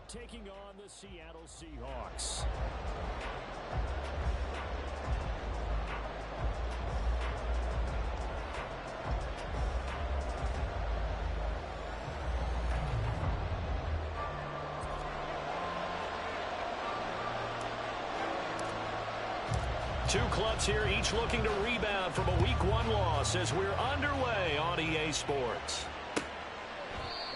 Taking on the Seattle Seahawks. Two clubs here, each looking to rebound from a Week 1 loss as we're underway on EA Sports.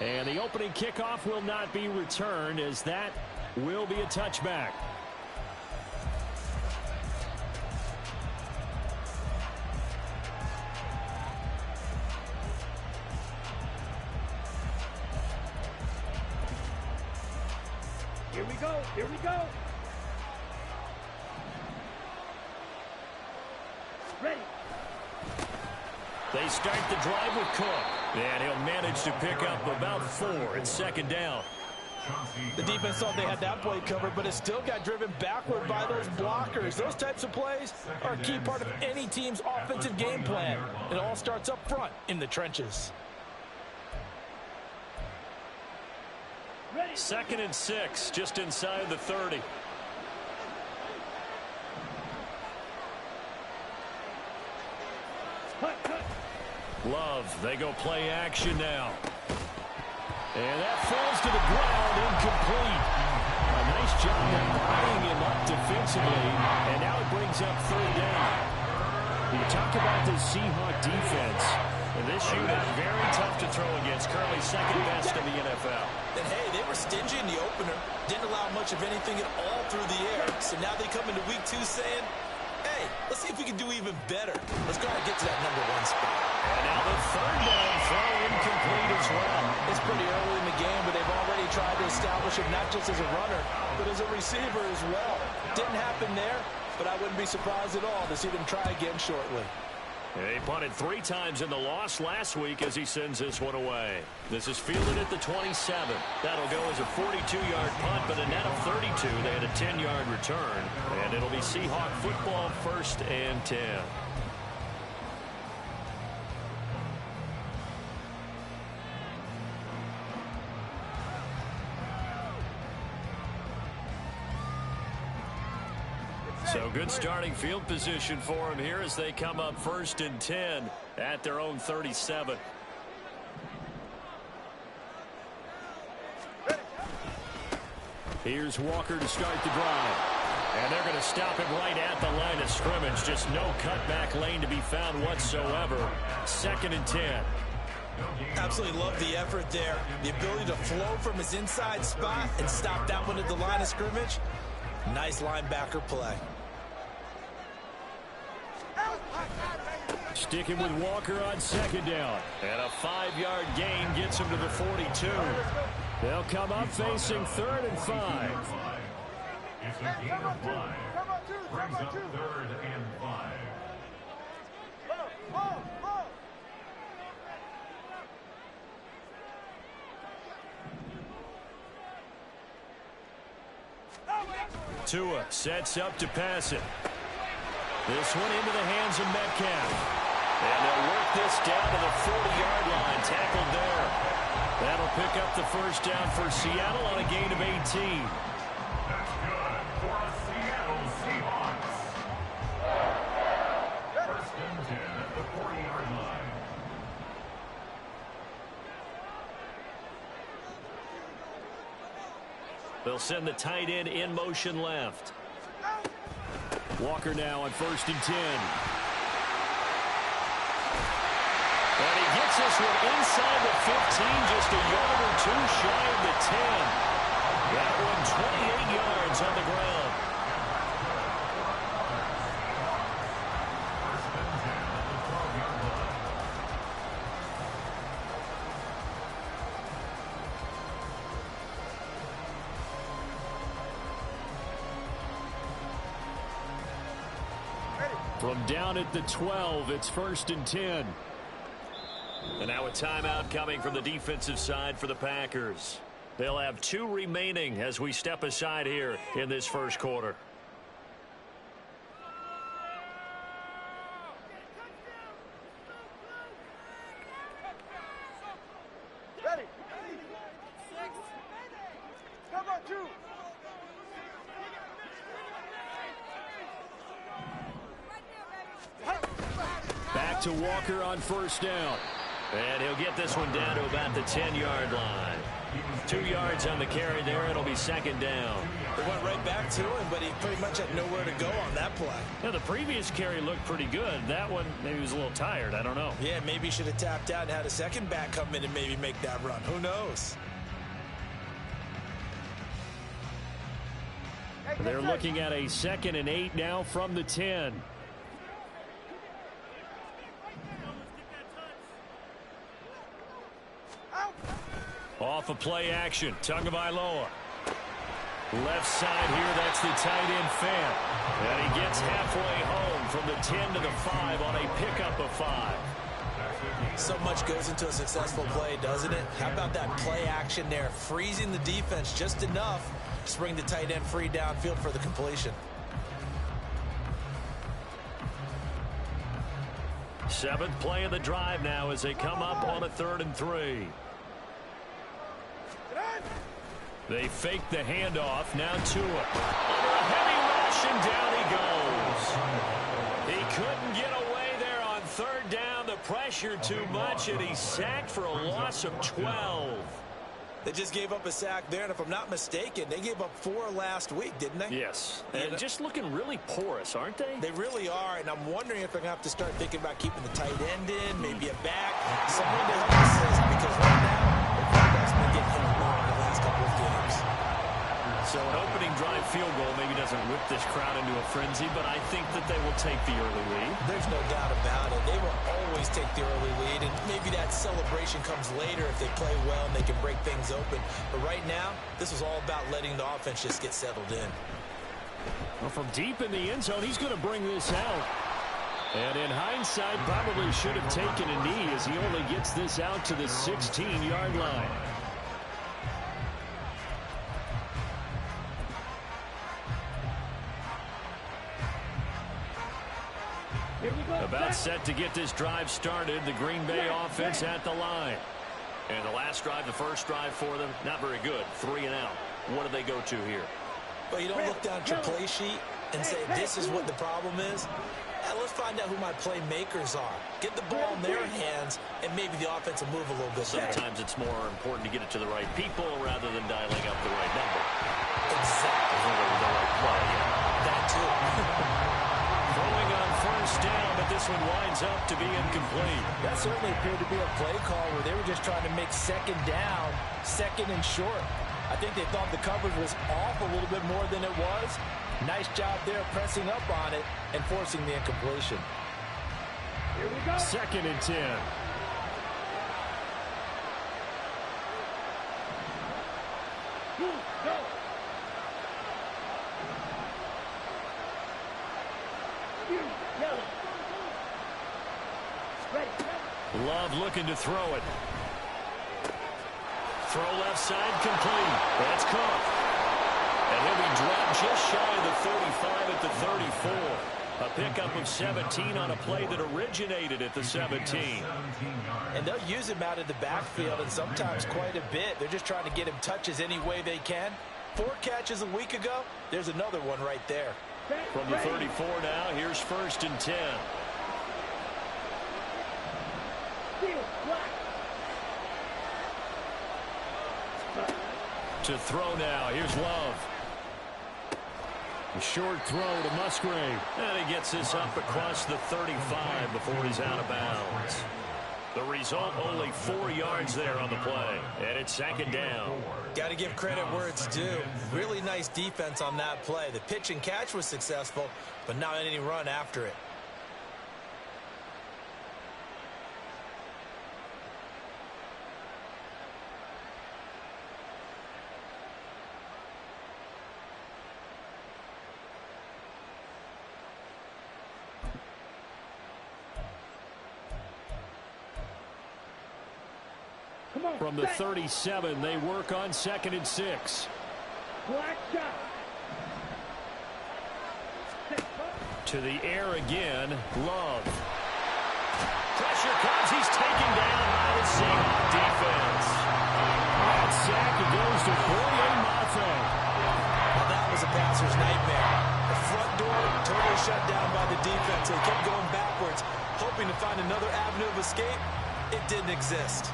And the opening kickoff will not be returned, as that will be a touchback. Here we go. Here we go. Ready. They start the drive with Cook. And he'll manage to pick up about 4 at second down. The defense thought they had that play covered, but it still got driven backward by those blockers. Those types of plays are a key part of any team's offensive game plan. It all starts up front in the trenches. Second and 6, just inside the 30. Love, they go play action now. And that falls to the ground, incomplete. A nice job of buying him up defensively, and now it brings up third down. You talk about the Seahawk defense, and this unit very tough to throw against, currently second best in the NFL. And hey, they were stingy in the opener, didn't allow much of anything at all through the air, so now they come into week 2 saying, hey, let's see if we can do even better. Let's go ahead and get to that number 1 spot. And now the third down throw incomplete as well. It's pretty early in the game, but they've already tried to establish him not just as a runner, but as a receiver as well. Didn't happen there, but I wouldn't be surprised at all to see them try again shortly. He punted 3 times in the loss last week as he sends this one away. This is fielded at the 27. That'll go as a 42-yard punt, but a net of 32. They had a 10-yard return, and it'll be Seahawk football, 1st and 10. So good starting field position for him here as they come up 1st and 10 at their own 37. Here's Walker to start the drive. And they're going to stop him right at the line of scrimmage. Just no cutback lane to be found whatsoever. 2nd and 10. Absolutely love the effort there. The ability to flow from his inside spot and stop that one at the line of scrimmage. Nice linebacker play. Sticking with Walker on 2nd down. And a 5-yard gain gets him to the 42. They'll come up facing 3rd and 5. It's a gain of 5. Brings up 3rd and 5. Tua sets up to pass it. This one into the hands of Metcalf. And they'll work this down to the 40-yard line. Tackled there. That'll pick up the 1st down for Seattle on a gain of 18. That's good for the Seattle Seahawks. 1st and 10 at the 40-yard line. They'll send the tight end in motion left. Walker now on 1st and 10. And he gets this one inside the 15, just a yard or 2 shy of the 10. That one 28 yards on the ground. From down at the 12, it's 1st and 10. And now a timeout coming from the defensive side for the Packers. They'll have 2 remaining as we step aside here in this 1st quarter. Back to Walker on first down. And he'll get this one down to about the 10-yard line. 2 yards on the carry there. It'll be second down. They went right back to him, but he pretty much had nowhere to go on that play. Now, the previous carry looked pretty good. That one, maybe he was a little tired. I don't know. Yeah, maybe he should have tapped out and had a second back come in and maybe make that run. Who knows? They're looking at a 2nd and 8 now from the 10. Off of play action. Tagovailoa. Left side here, that's the tight end Fant. And he gets halfway home from the 10 to the 5 on a pickup of 5. So much goes into a successful play, doesn't it? How about that play action there, freezing the defense just enough to bring the tight end free downfield for the completion. 7th play of the drive now as they come up on a 3rd and 3. They fake the handoff. Now to it. Under a heavy rush, and down he goes. He couldn't get away there on 3rd down. The pressure too much, and he's sacked for a loss of 12. They just gave up a sack there, and if I'm not mistaken, they gave up 4 last week, didn't they? Yes, and just looking really porous, aren't they? They really are, and I'm wondering if they're going to have to start thinking about keeping the tight end in, maybe a back, someone to help assist, because right now, the quarterback's been getting hit a lot in the last couple of games. So an opening drive field goal maybe doesn't whip this crowd into a frenzy, but I think that they will take the early lead. There's no doubt about it. They will always take the early lead, and maybe that celebration comes later if they play well and they can break things open. But right now, this is all about letting the offense just get settled in. Well, from deep in the end zone, he's going to bring this out. And in hindsight, probably should have taken a knee as he only gets this out to the 16-yard line. About set to get this drive started. The Green Bay offense at the line. And the last drive, the first drive for them, not very good. 3 and out. What do they go to here? Well, you don't look down at your play sheet and say, this is what the problem is. Let's find out who my playmakers are. Get the ball in their hands, and maybe the offense will move a little bit better. Sometimes it's more important to get it to the right people rather than dialing up the right number. Exactly. The right play. That too. Throwing on first down, but this one winds up to be incomplete. That certainly appeared to be a play call where they were just trying to make 2nd down, 2nd and short. I think they thought the coverage was off a little bit more than it was. Nice job there pressing up on it and forcing the incompletion. Here we go. 2nd and 10. Go. Yellow. Ready. Love looking to throw it. Throw left side complete. That's Cook. And he'll be dropped just shy of the 35 at the 34. A pickup of 17 on a play that originated at the 17. And they'll use him out of the backfield, and sometimes quite a bit. They're just trying to get him touches any way they can. 4 catches a week ago. There's another one right there. From the 34 now, here's 1st and 10. To throw now, here's Love. A short throw to Musgrave. And he gets this up across the 35 before he's out of bounds. The result, only 4 yards there on the play. And it's 2nd down. Got to give credit where it's due. Really nice defense on that play. The pitch and catch was successful, but not any run after it. From the 37, they work on 2nd and 6. Black shot. To the air again, Love. Pressure comes, he's taken down by the Seahawks defense. That sack, it goes to 48-0. passer's nightmare. The front door totally shut down by the defense. They kept going backwards, hoping to find another avenue of escape. It didn't exist.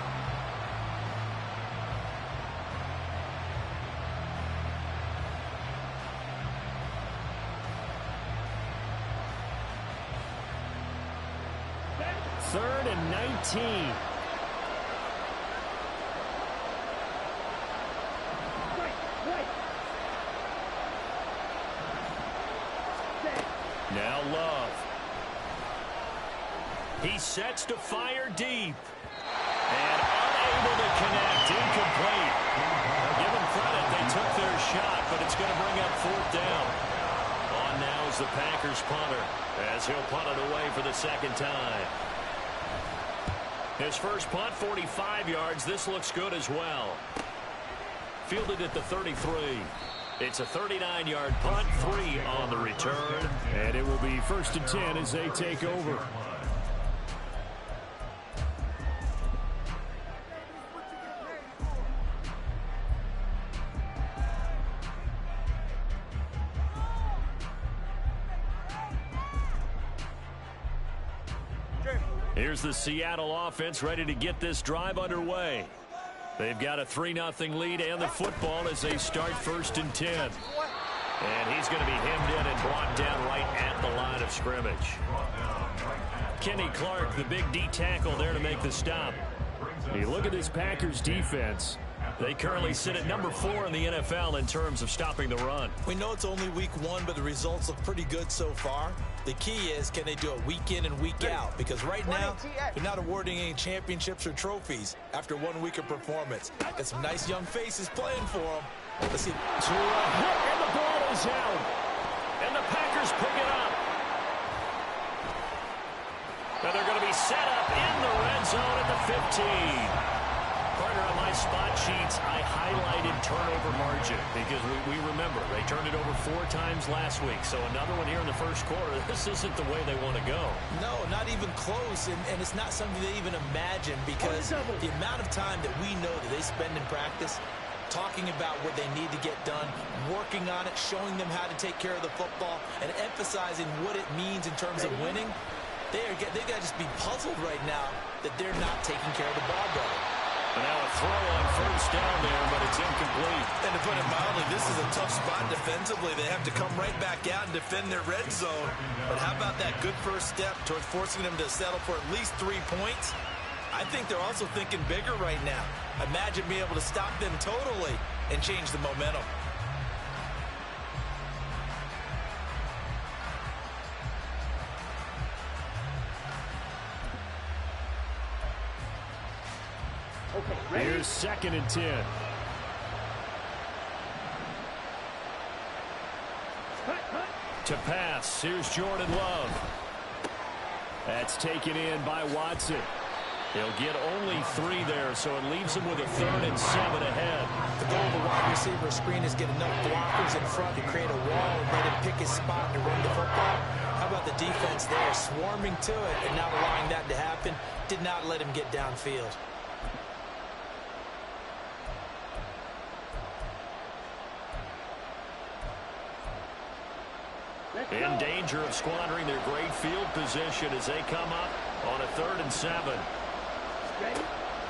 Third and 19. Now Love. He sets to fire deep. And unable to connect. Incomplete. Now give them credit. They took their shot, but it's going to bring up fourth down. On now is the Packers punter, as he'll punt it away for the second time. His first punt, 45 yards. This looks good as well. Fielded at the 33. It's a 39-yard punt, 3 on the return. And it will be 1st and 10 as they take over. Here's the Seattle offense ready to get this drive underway. They've got a 3-0 lead and the football as they start 1st and 10. And he's going to be hemmed in and brought down right at the line of scrimmage. Kenny Clark, the big D tackle there to make the stop. You look at this Packers defense. They currently sit at number 4 in the NFL in terms of stopping the run. We know it's only week 1, but the results look pretty good so far. The key is, can they do it week in and week out? Because right now, they're not awarding any championships or trophies after 1 week of performance. Got some nice young faces playing for them. Let's see. To a hit, and the ball is out. And the Packers pick it up. Now they're going to be set up in the red zone at the 15. Partner, on my spot sheets, I highlighted turnover margin because we remember they turned it over 4 times last week. So another one here in the first quarter. This isn't the way they want to go. No, not even close. And it's not something they even imagine because the amount of time that we know that they spend in practice talking about what they need to get done, working on it, showing them how to take care of the football, and emphasizing what it means in terms of winning. They've got to just be puzzled right now that they're not taking care of the ball better. And now a throw on 1st down there, but it's incomplete. And to put it mildly, this is a tough spot defensively. They have to come right back out and defend their red zone. But how about that good first step towards forcing them to settle for at least 3 points? I think they're also thinking bigger right now. Imagine being able to stop them totally and change the momentum. Here's 2nd and 10. To pass, here's Jordan Love. That's taken in by Watson. He'll get only 3 there, so it leaves him with a 3rd and 7 ahead. The goal of the wide receiver screen is get enough blockers in front to create a wall and let him pick his spot to run the football. How about the defense there, swarming to it and not allowing that to happen? Did not let him get downfield. In danger of squandering their great field position as they come up on a 3rd and 7.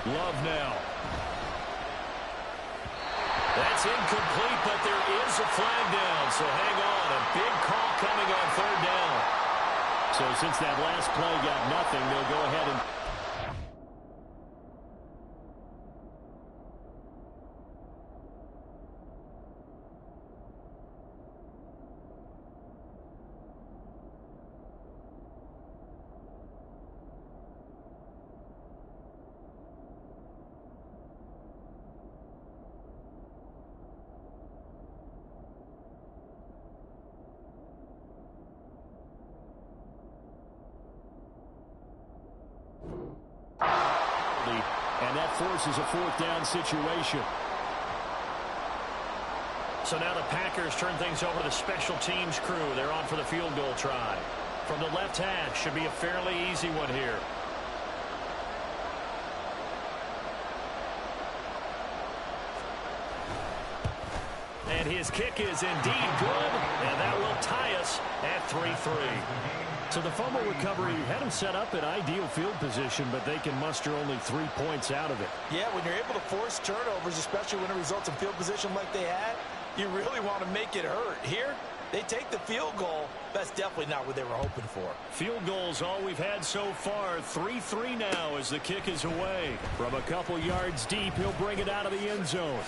Love now. That's incomplete, but there is a flag down, so hang on. A big call coming on 3rd down. So since that last play got nothing, they'll go ahead and... And that forces a 4th down situation. So now the Packers turn things over to the special teams crew. They're on for the field goal try. From the left hash, should be a fairly easy one here. And his kick is indeed good, and that will tie us at 3-3. So the fumble recovery had him set up in ideal field position, but they can muster only 3 points out of it. Yeah, when you're able to force turnovers, especially when it results in field position like they had, you really want to make it hurt. Here, they take the field goal. That's definitely not what they were hoping for. Field goals all we've had so far. 3-3 now as the kick is away. From a couple yards deep, he'll bring it out of the end zone.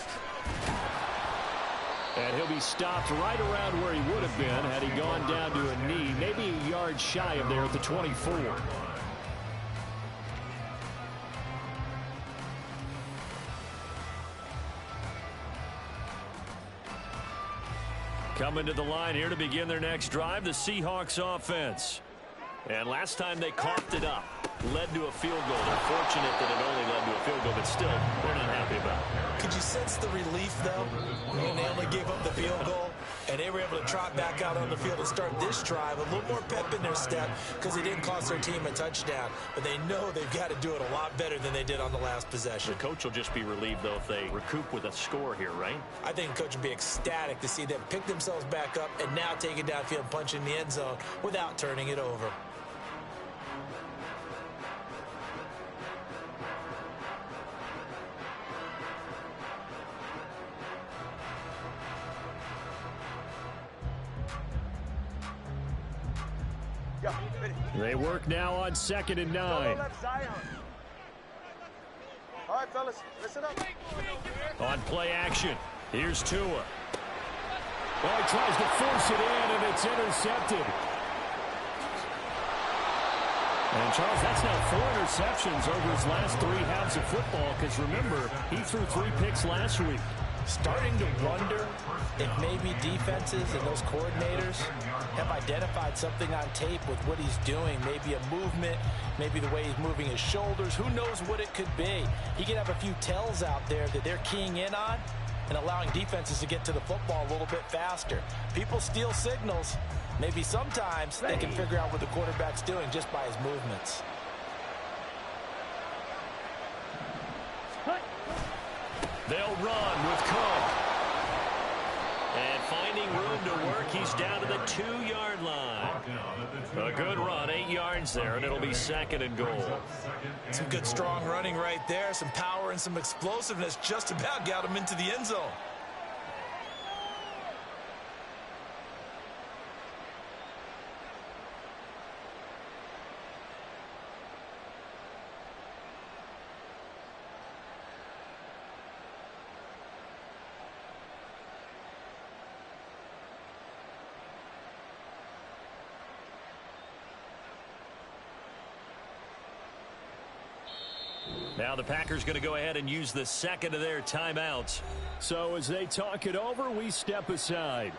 And he'll be stopped right around where he would have been had he gone down to a knee, maybe a yard shy of there at the 24. Coming to the line here to begin their next drive, the Seahawks offense. And last time they coughed it up, led to a field goal. They're fortunate that it only led to a field goal, but still, they're not happy about it. Could you sense the relief, though, when they only gave up the field goal? And they were able to trot back out on the field and start this drive. A little more pep in their step because they didn't cost their team a touchdown. But they know they've got to do it a lot better than they did on the last possession. The coach will just be relieved, though, if they recoup with a score here, right? I think the coach will be ecstatic to see them pick themselves back up and now take it downfield and punch in the end zone without turning it over. They work now on 2nd and 9. All right, fellas, listen up. On play action, here's Tua. Well, he tries to force it in, and it's intercepted. And, Charles, that's now 4 interceptions over his last 3 halves of football, because, remember, he threw 3 picks last week. Starting to wonder if maybe defenses and those coordinators have identified something on tape with what he's doing. Maybe a movement, maybe the way he's moving his shoulders. Who knows what it could be? He could have a few tells out there that they're keying in on and allowing defenses to get to the football a little bit faster. People steal signals. Maybe sometimes they can figure out what the quarterback's doing just by his movements. They'll run with Cook. And finding room to work, he's down to the 2-yard line. A good run, 8 yards there, and it'll be 2nd and goal. Some good strong running right there. Some power and some explosiveness just about got him into the end zone. Now the Packers going to go ahead and use the 2nd of their timeouts. So as they talk it over, we step aside.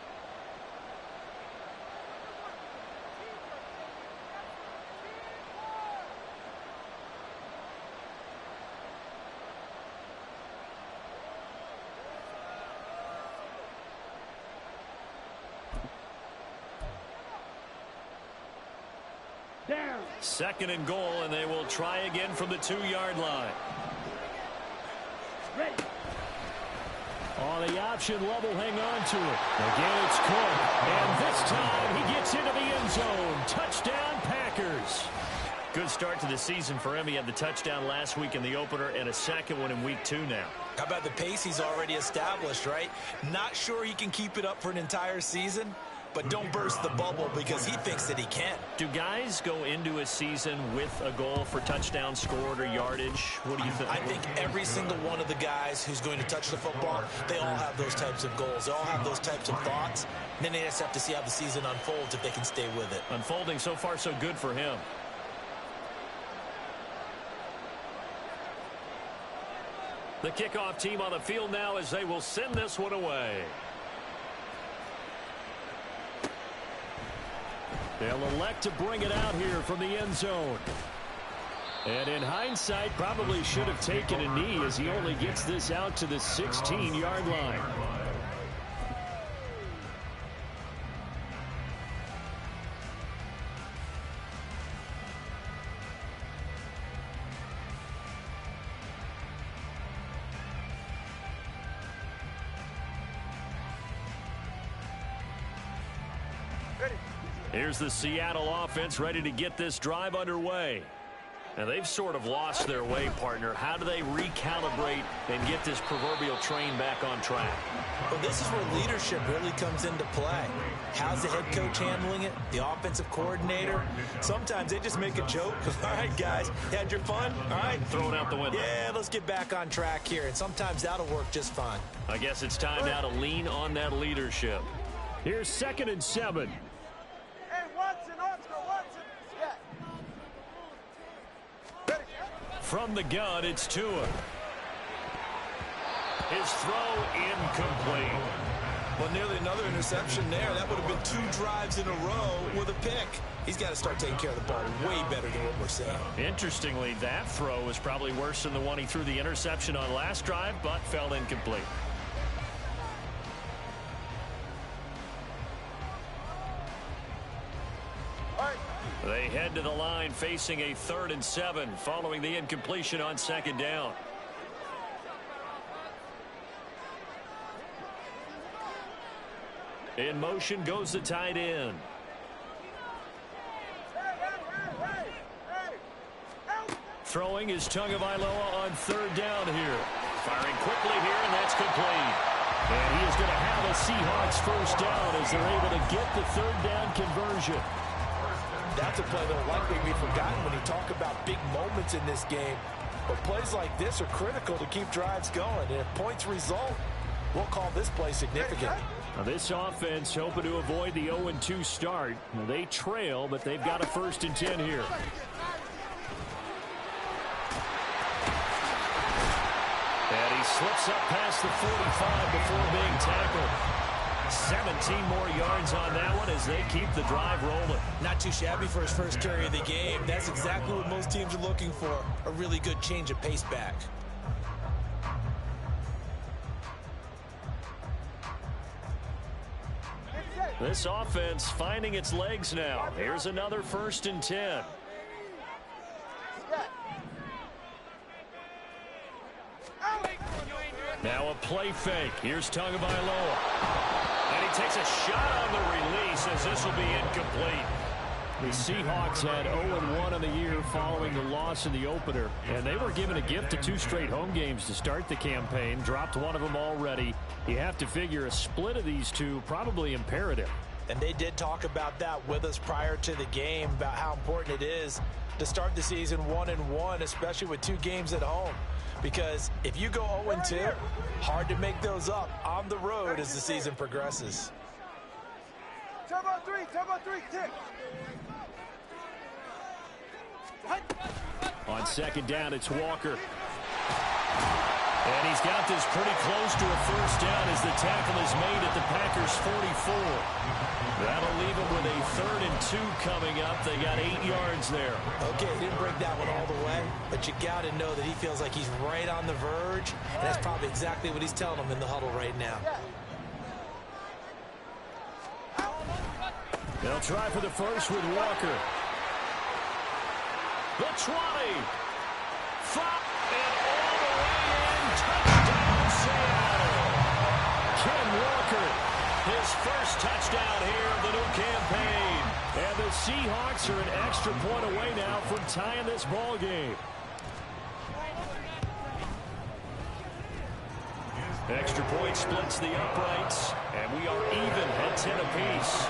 Down. 2nd and goal, and they will try again from the 2-yard line. Ready. On the option level, hang on to it. Again, it's Cook. And this time, he gets into the end zone. Touchdown, Packers. Good start to the season for him. He had the touchdown last week in the opener and a second one in week 2 now. How about the pace he's already established, right? Not sure he can keep it up for an entire season, but don't burst the bubble because he thinks that he can. Do guys go into a season with a goal for touchdown scored or yardage? What do you think? I think every single one of the guys who's going to touch the football, they all have those types of goals. They all have those types of thoughts. And then they just have to see how the season unfolds if they can stay with it. Unfolding so far so good for him. The kickoff team on the field now as they will send this one away. They'll elect to bring it out here from the end zone. And in hindsight, probably should have taken a knee as he only gets this out to the 16-yard line. Here's the Seattle offense ready to get this drive underway. Now, they've sort of lost their way, partner. How do they recalibrate and get this proverbial train back on track? Well, this is where leadership really comes into play. How's the head coach handling it? The offensive coordinator? Sometimes they just make a joke. All right, guys, had your fun? All right. Throw it out the window. Yeah, let's get back on track here, and sometimes that'll work just fine. I guess it's time now to lean on that leadership. Here's 2nd and 7. Hey, Watson, Oscar, Watson. Yeah. Ready. From the gun, it's Tua. His throw incomplete. Well, nearly another interception there. That would have been 2 drives in a row with a pick. He's got to start taking care of the ball way better than what we're seeing. Interestingly, that throw was probably worse than the one he threw the interception on last drive, but fell incomplete. They head to the line facing a 3rd and 7 following the incompletion on 2nd down. In motion goes the tight end. Throwing is Tagovailoa on 3rd down here. Firing quickly here, and that's complete. And he is going to have a Seahawks 1st down as they're able to get the 3rd down conversion. That's a play that will likely be forgotten when you talk about big moments in this game. But plays like this are critical to keep drives going. And if points result, we'll call this play significant. Now this offense hoping to avoid the 0-2 start. Now they trail, but they've got a 1st and 10 here. And he slips up past the 45 before being tackled. 17 more yards on that one as they keep the drive rolling. Not too shabby for his first carry of the game. That's exactly what most teams are looking for, a really good change of pace back. This offense finding its legs now. Here's another 1st and 10. Now a play fake. Here's Tagovailoa. And he takes a shot on the release as this will be incomplete. The Seahawks had 0-1 on the year following the loss in the opener. And they were given a gift of 2 straight home games to start the campaign. Dropped one of them already. You have to figure a split of these 2 probably imperative. And they did talk about that with us prior to the game, about how important it is to start the season 1-1, especially with 2 games at home. Because if you go 0-2, hard to make those up on the road as the season progresses. Turbo 3, tick. On 2nd down, it's Walker. And he's got this pretty close to a 1st down as the tackle is made at the Packers' 44. That'll leave them with a 3rd and 2 coming up. They got 8 yards there. Okay, didn't break that one all the way, but you got to know that he feels like he's right on the verge, and that's probably exactly what he's telling them in the huddle right now. They'll try for the 1st with Walker. The 20. And all the way in. Touchdown, Seattle. Ken Walker, his 1st touchdown here of the new campaign. And the Seahawks are an extra point away now from tying this ball game. Extra point splits the uprights, and we are even at 10 apiece.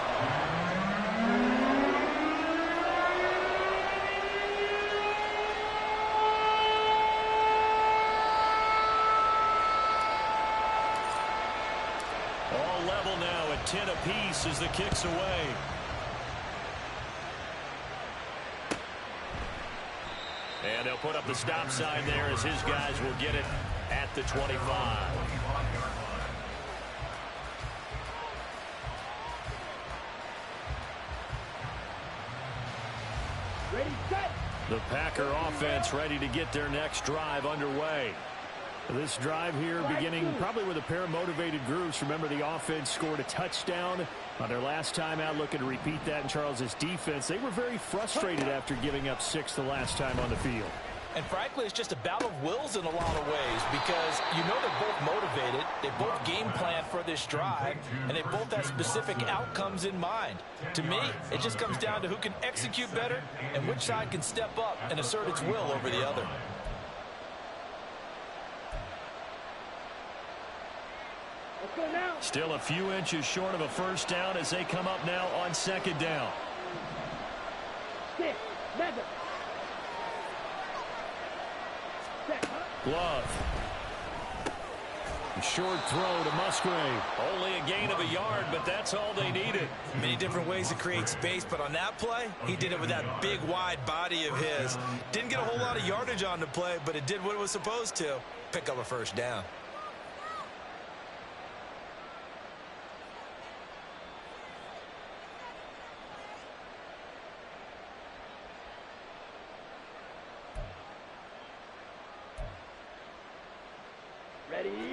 All level now at 10 apiece as the kick's away. And they'll put up the stop sign there as his guys will get it at the 25. Ready, set. The Packer offense ready to get their next drive underway. This drive here beginning probably with a pair of motivated groups. Remember, the offense scored a touchdown on their last time out, looking to repeat that in Charles's defense. They were very frustrated after giving up 6 the last time on the field. And frankly, it's just a battle of wills in a lot of ways because you know they're both motivated, they both game plan for this drive, and they both have specific outcomes in mind. To me, it just comes down to who can execute better and which side can step up and assert its will over the other. Still a few inches short of a first down as they come up now on second down. Glove. Short throw to Musgrave. Only a gain of a yard, but that's all they needed. Many different ways to create space, but on that play, he did it with that big, wide body of his. Didn't get a whole lot of yardage on the play, but it did what it was supposed to. Pick up a first down.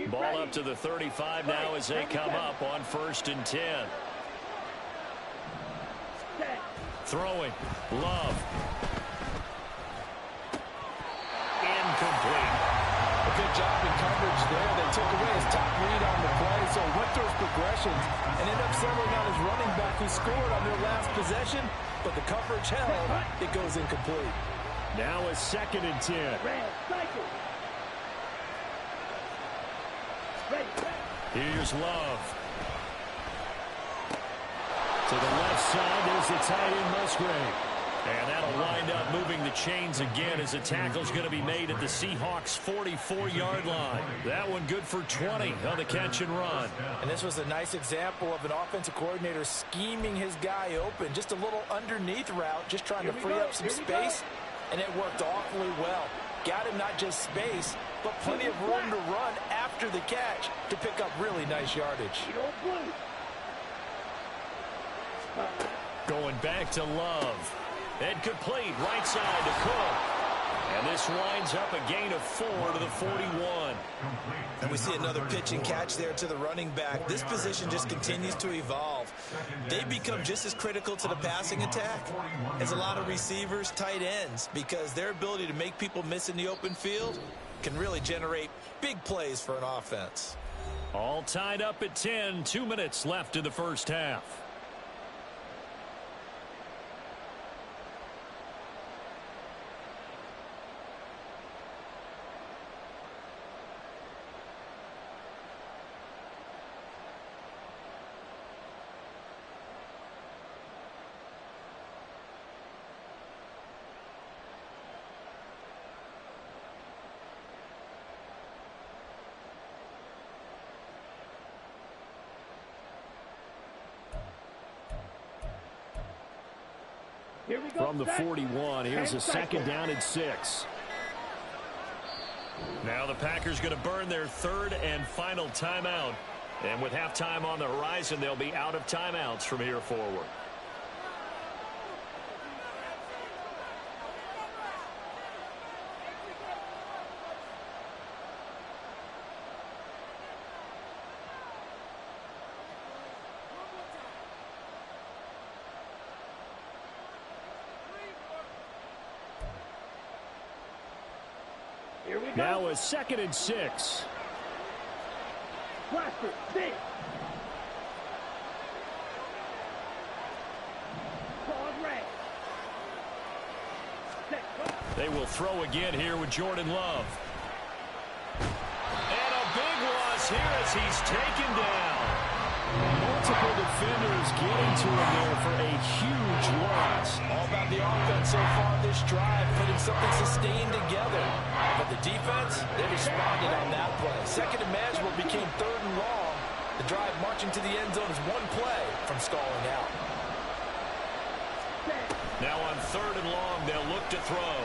Ball up to the 35 now as they come up on 1st and 10. Throwing. Love. Incomplete. A good job in coverage there. They took away his top read on the play, so went through his progressions and ended up settling on his running back who scored on their last possession, but the coverage held. It goes incomplete. Now a 2nd and 10. Here's Love. To the left side, there's the tight end Musgrave. And that'll wind up moving the chains again as the tackle's going to be made at the Seahawks' 44-yard line. That one good for 20 on the catch and run. And this was a nice example of an offensive coordinator scheming his guy open. Just a little underneath route, just trying to free up some space, and it worked awfully well. Got him not just space, but plenty of room to run after the catch to pick up really nice yardage. Going back to Love. And complete right side to Cook. And this winds up a gain of 4 to the 41. And we see another pitch and catch there to the running back. This position just continues to evolve. They become just as critical to the passing attack as a lot of receivers, tight ends, because their ability to make people miss in the open field can really generate big plays for an offense. All tied up at 10, 2 minutes left in the first half. From the 41, here's a 2nd down and 6. Now the Packers going to burn their 3rd and final timeout. And with halftime on the horizon, they'll be out of timeouts from here forward. Now a 2nd and 6. They will throw again here with Jordan Love. And a big loss here as he's taken down. Multiple defenders getting to him there for a huge loss. All about the offense so far this drive, putting something sustained together. But the defense, they responded on that play. 2nd and manageable became 3rd and long. The drive marching to the end zone is one play from stalling out. Now on 3rd and long, they'll look to throw.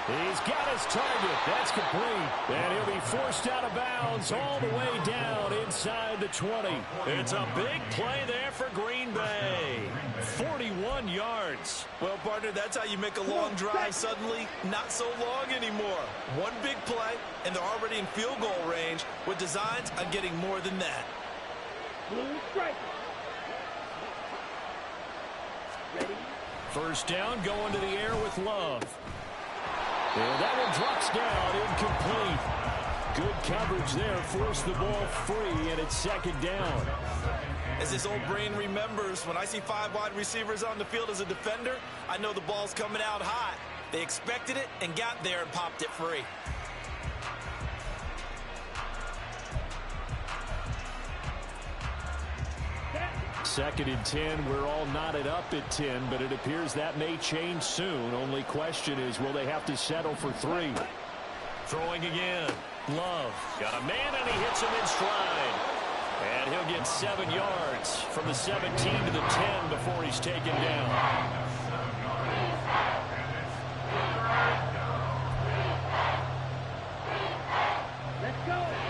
He's got his target. That's complete. And he'll be forced out of bounds all the way down inside the 20. It's a big play there for Green Bay. 41 yards. Well, partner, that's how you make a long drive suddenly not so long anymore. One big play, and they're already in field goal range with designs on getting more than that. First down, going to the air with Love. And that one drops down, incomplete. Good coverage there, forced the ball free, and it's second down. As his old brain remembers, when I see 5 wide receivers on the field as a defender, I know the ball's coming out hot. They expected it and got there and popped it free. Second and 10, we're all knotted up at 10, but it appears that may change soon. Only question is, will they have to settle for 3? Throwing again. Love. Got a man, and he hits him in stride. And he'll get 7 yards from the 17 to the 10 before he's taken down.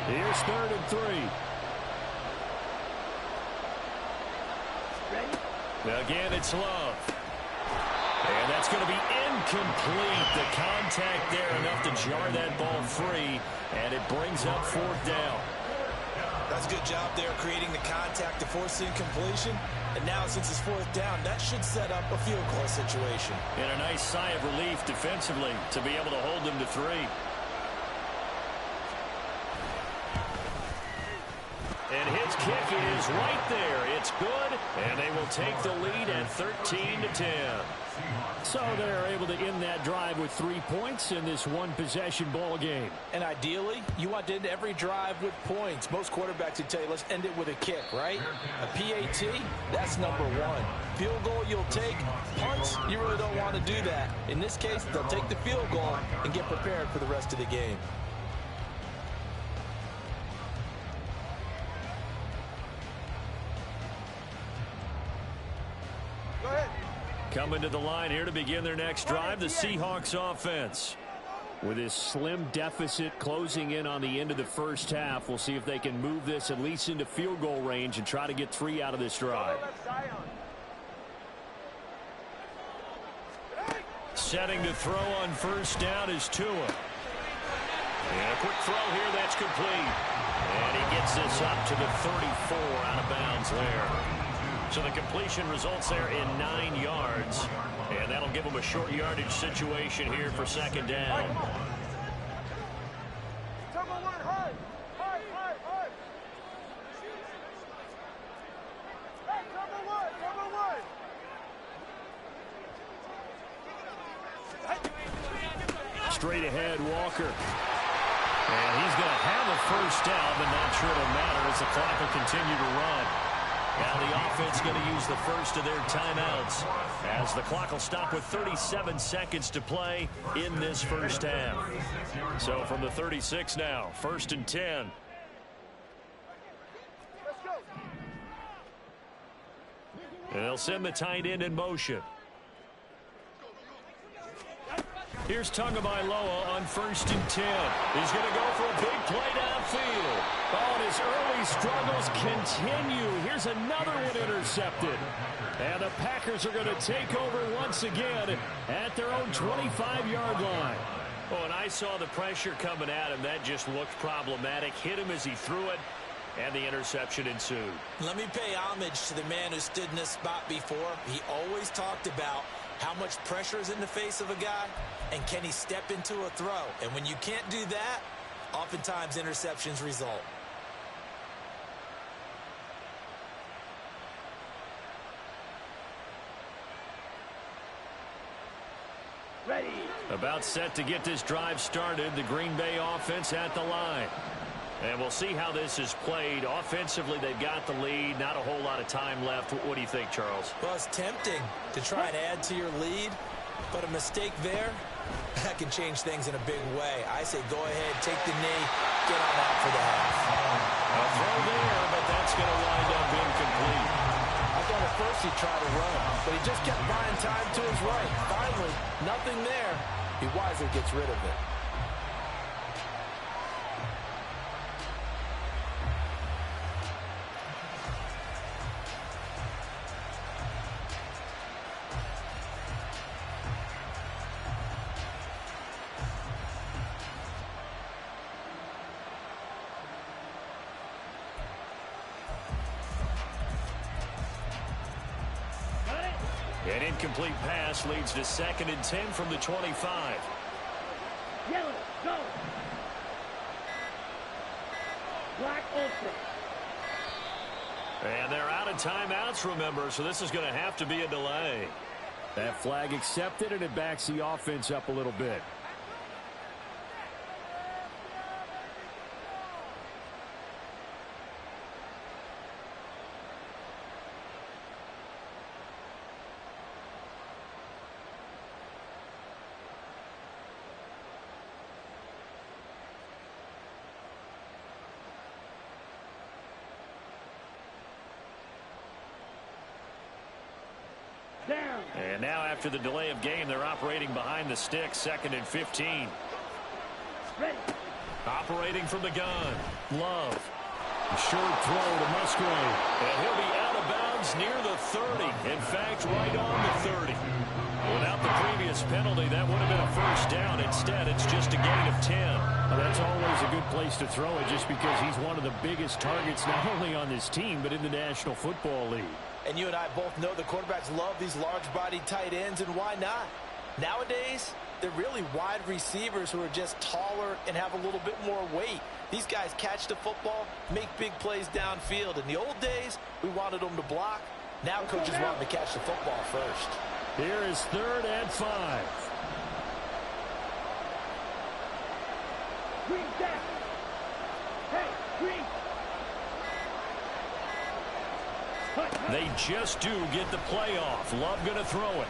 Here's 3rd and 3. Again, it's Love. And that's going to be incomplete. The contact there enough to jar that ball free, and it brings up 4th down. That's a good job there creating the contact to force the incompletion. And now since it's 4th down, that should set up a field goal situation. And a nice sigh of relief defensively to be able to hold them to 3. And his kick is right there. It's good, and they will take the lead at 13 to 10. So they're able to end that drive with 3 points in this one-possession ball game. And ideally, you want to end every drive with points. Most quarterbacks would tell you, let's end it with a kick, right? A PAT, that's number 1. Field goal you'll take. Punts, you really don't want to do that. In this case, they'll take the field goal and get prepared for the rest of the game. Coming to the line here to begin their next drive, the Seahawks offense. With this slim deficit closing in on the end of the first half, we'll see if they can move this at least into field goal range and try to get 3 out of this drive. Setting to throw on first down is Tua. And a quick throw here, that's complete. And he gets this up to the 34, out of bounds there. So the completion results there in 9 yards. And that'll give them a short yardage situation here for second down. Straight ahead, Walker. And he's going to have a first down, but not sure it'll matter as the clock will continue to run. Now the offense going to use the first of their timeouts as the clock will stop with 37 seconds to play in this first half. So from the 36 now, 1st and 10. And they'll send the tight end in motion. Here's Tagovailoa on 1st and 10. He's going to go for a big play downfield. Oh, and his early struggles continue. Here's another one intercepted. And the Packers are going to take over once again at their own 25-yard line. Oh, and I saw the pressure coming at him. That just looked problematic. Hit him as he threw it, and the interception ensued. Let me pay homage to the man who stood in this spot before. He always talked about how much pressure is in the face of a guy, and can he step into a throw? And when you can't do that, oftentimes interceptions result. Ready. About set to get this drive started, the Green Bay offense at the line. And we'll see how this is played. Offensively, they've got the lead. Not a whole lot of time left. What do you think, Charles? Well, it's tempting to try and add to your lead, but a mistake there, that can change things in a big way. I say go ahead, take the knee, get on out for the half. A throw there, but that's going to wind up incomplete. I thought at first he tried to run him, but he just kept buying time to his right. Finally, nothing there. He wisely gets rid of it. An incomplete pass leads to 2nd and 10 from the 25. Yellow, go. Black ultra. And they're out of timeouts, remember, so this is going to have to be a delay. That flag accepted, and it backs the offense up a little bit. Down. And now after the delay of game, they're operating behind the sticks, 2nd and 15. Ready. Operating from the gun. Love. Short throw to Musgrave. And he'll be out of bounds near the 30. In fact, right on the 30. Without the previous penalty, that would have been a first down. Instead, it's just a gain of 10. Well, that's always a good place to throw it just because he's one of the biggest targets not only on this team but in the National Football League. And you and I both know the quarterbacks love these large-bodied tight ends, and why not? Nowadays, they're really wide receivers who are just taller and have a little bit more weight. These guys catch the football, make big plays downfield. In the old days, we wanted them to block. Now coaches want them to catch the football first. Here is 3rd and 5. Green down. Hey, green. They just do get the play off. Love going to throw it.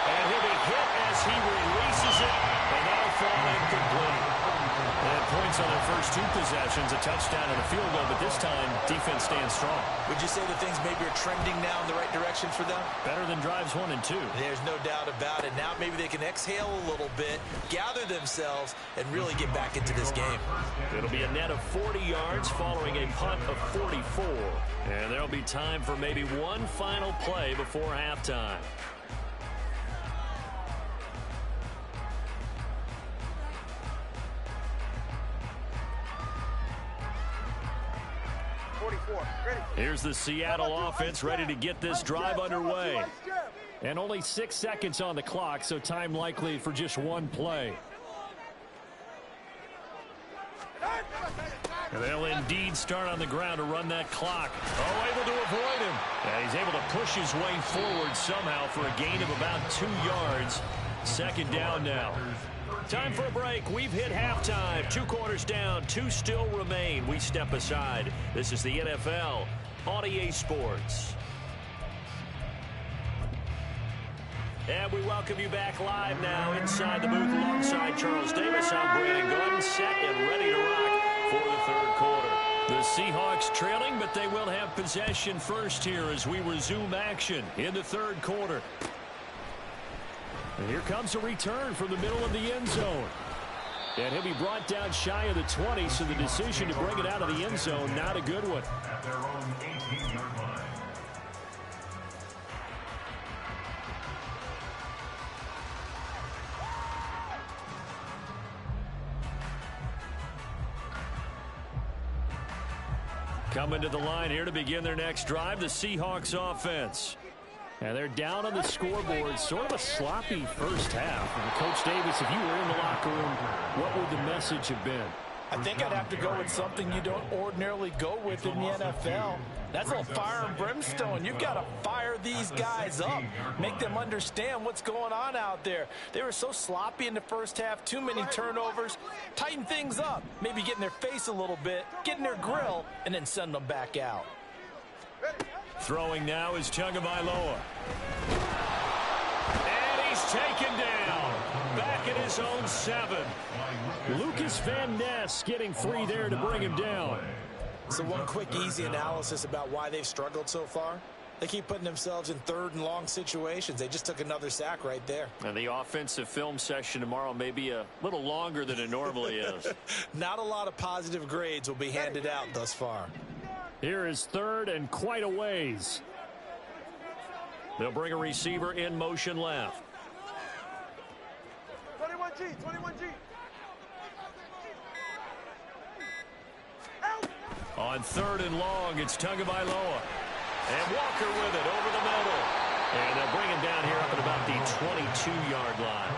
And he'll be hit as he releases it. And that'll fall incomplete. And points on their first 2 possessions, a touchdown and a field goal, but this time defense stands strong. Would you say that things maybe are trending now in the right direction for them? Better than drives 1 and 2. There's no doubt about it. Now maybe they can exhale a little bit, gather themselves, and really get back into this game. It'll be a net of 40 yards following a punt of 44. And there'll be time for maybe one final play before halftime. Here's the Seattle offense ready to get this drive underway. And only 6 seconds on the clock, so time likely for just one play. And they'll indeed start on the ground to run that clock. Oh, able to avoid him. And he's able to push his way forward somehow for a gain of about 2 yards. 2nd down now. Time for a break. We've hit halftime. 2 quarters down. 2 still remain. We step aside. This is the NFL on EA Sports. And we welcome you back live now inside the booth alongside Charles Davis. I'm Brandon Gordon, set and ready to rock for the 3rd quarter. The Seahawks trailing, but they will have possession first here as we resume action in the 3rd quarter. And here comes a return from the middle of the end zone. And he'll be brought down shy of the 20, so the decision to bring it out of the end zone, not a good one. At their own 18-yard line. Coming to the line here to begin their next drive, the Seahawks offense. And they're down on the scoreboard, sort of a sloppy first half. And Coach Davis, if you were in the locker room, what would the message have been? I think I'd have to go with something you don't ordinarily go with in the NFL. That's a little fire and brimstone. You've got to fire these guys up. Make them understand what's going on out there. They were so sloppy in the first half. Too many turnovers. Tighten things up. Maybe get in their face a little bit. Get in their grill. And then send them back out. Throwing now is Tagovailoa. And he's taken down. Back at his own 7. Lucas Van Ness getting free there to bring him down. So one quick, easy analysis about why they've struggled so far. They keep putting themselves in 3rd and long situations. They just took another sack right there. And the offensive film session tomorrow may be a little longer than it normally is. Not a lot of positive grades will be handed out thus far. Here is 3rd and quite a ways. They'll bring a receiver in motion left. 21G, 21G. On 3rd and long, it's Tagovailoa. And Walker with it over the middle. And they'll bring him down here up at about the 22-yard line.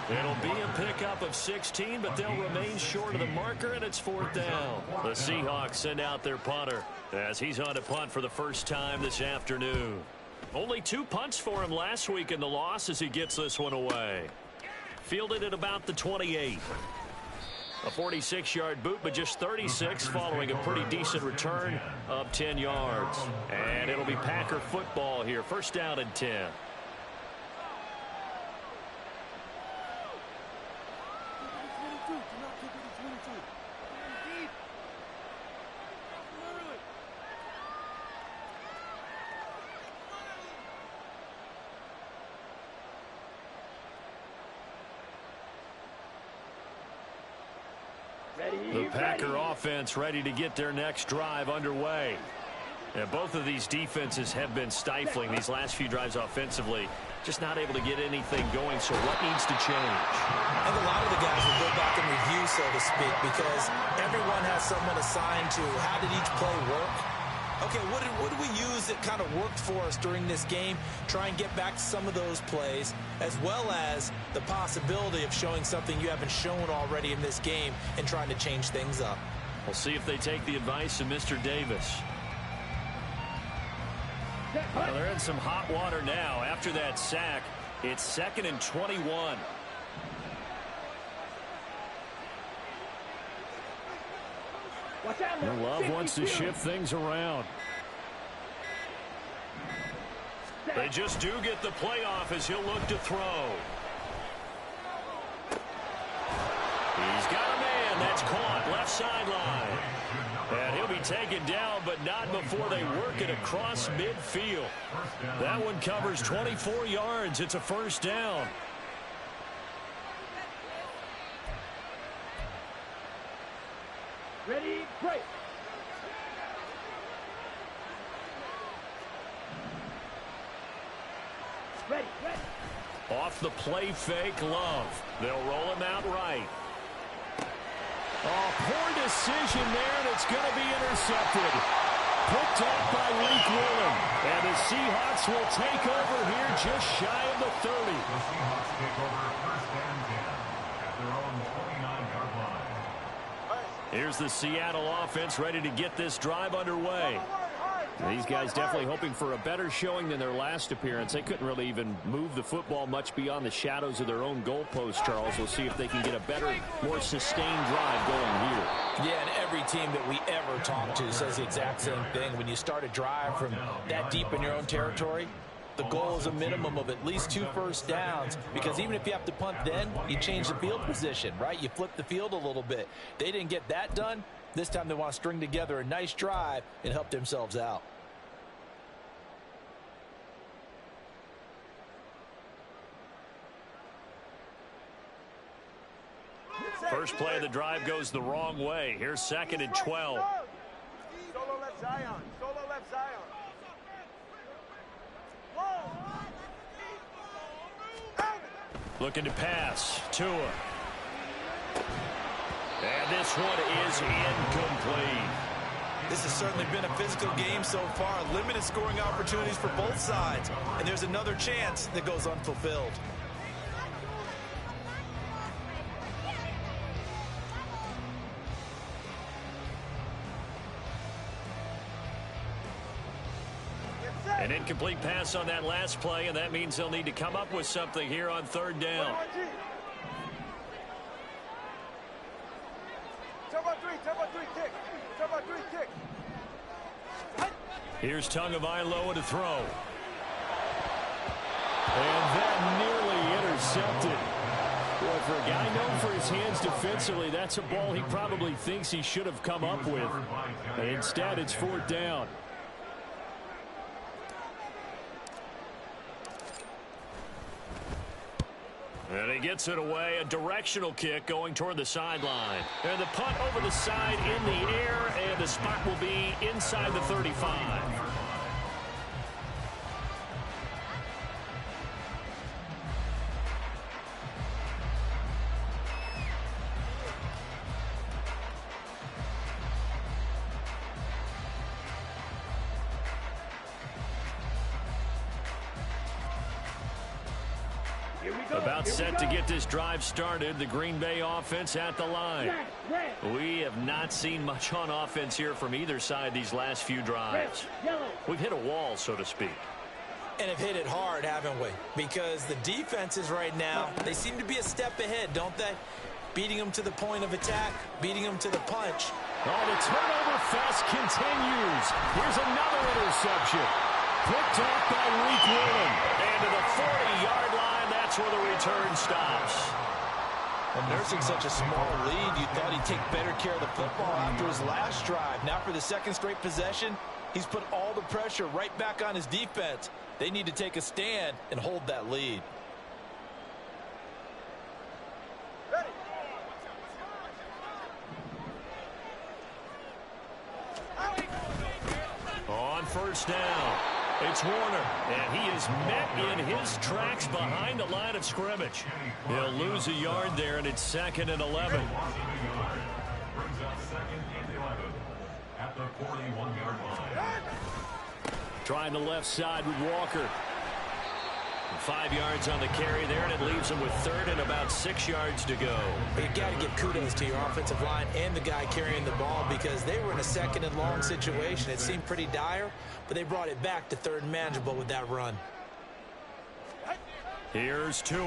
It'll be a pickup of 16, but they'll remain short of the marker, and it's 4th down. The Seahawks send out their punter as he's on to punt for the first time this afternoon. Only 2 punts for him last week in the loss as he gets this one away. Fielded at about the 28. A 46-yard boot, but just 36 following a pretty decent return of 10 yards. And it'll be Packer football here. 1st down and 10. The Packer offense ready to get their next drive underway. And both of these defenses have been stifling these last few drives offensively. Just not able to get anything going, so what needs to change? I think a lot of the guys will go back and review, so to speak, because everyone has someone assigned to how did each play work. Okay, what did we use that kind of worked for us during this game? Try and get back to some of those plays, as well as the possibility of showing something you haven't shown already in this game and trying to change things up. We'll see if they take the advice of Mr. Davis. Well, they're in some hot water now. After that sack, it's 2nd and 21. Love wants to shift things around. They just do get the playoff as he'll look to throw. He's got a man that's caught left sideline. And he'll be taken down, but not before they work it across midfield. That one covers 24 yards. It's a 1st down. Ready, break. Ready. Off the play fake, Love. They'll roll him out right. Oh, poor decision there, and it's going to be intercepted. Picked off by Leek Willen. And the Seahawks will take over here just shy of the 30. The Seahawks take over 1st and 10 at their own 29-yard line. Here's the Seattle offense ready to get this drive underway. These guys definitely hoping for a better showing than their last appearance. They couldn't really even move the football much beyond the shadows of their own goalpost, Charles. We'll see if they can get a better, more sustained drive going here. Yeah, and every team that we ever talk to says the exact same thing. When you start a drive from that deep in your own territory, the goal is a minimum of at least 2 first downs, because even if you have to punt then, you change the field position, right? You flip the field a little bit. They didn't get that done. This time they want to string together a nice drive and help themselves out. First play of the drive goes the wrong way. Here's 2nd and 12. Solo left Zion. Solo left Zion. Looking to pass. Tua. And this one is incomplete. This has certainly been a physical game so far. Limited scoring opportunities for both sides. And there's another chance that goes unfulfilled. An incomplete pass on that last play, and that means they'll need to come up with something here on 3rd down. Here's Tagovailoa to throw. And that nearly intercepted. Boy, for a guy known for his hands defensively, that's a ball he probably thinks he should have come up with. And instead, it's 4th down. And he gets it away, a directional kick going toward the sideline. And the punt over the side in the air, and the spot will be inside the 35. About set to get this drive started. The Green Bay offense at the line. We have not seen much on offense here from either side these last few drives. We've hit a wall, so to speak. And have hit it hard, haven't we? Because the defenses right now, they seem to be a step ahead, don't they? Beating them to the point of attack, beating them to the punch. Oh, the turnover fest continues. Here's another interception. Picked off by Reek Willen. And to the 40-yard line, that's where the return stops. Well, nursing such a small lead, you thought he'd take better care of the football after his last drive. Now for the second straight possession, he's put all the pressure right back on his defense. They need to take a stand and hold that lead. On first down, it's Warner, and he is met in his tracks behind the line of scrimmage. He'll lose a yard there, and it's 2nd and 11. Brings up 2nd and 11 at the 41-yard line. Trying the left side with Walker. 5 yards on the carry there, and it leaves him with 3rd and about 6 yards to go. But you got to give kudos to your offensive line and the guy carrying the ball because they were in a 2nd and long situation. It seemed pretty dire, but they brought it back to 3rd and manageable with that run. Here's Tua.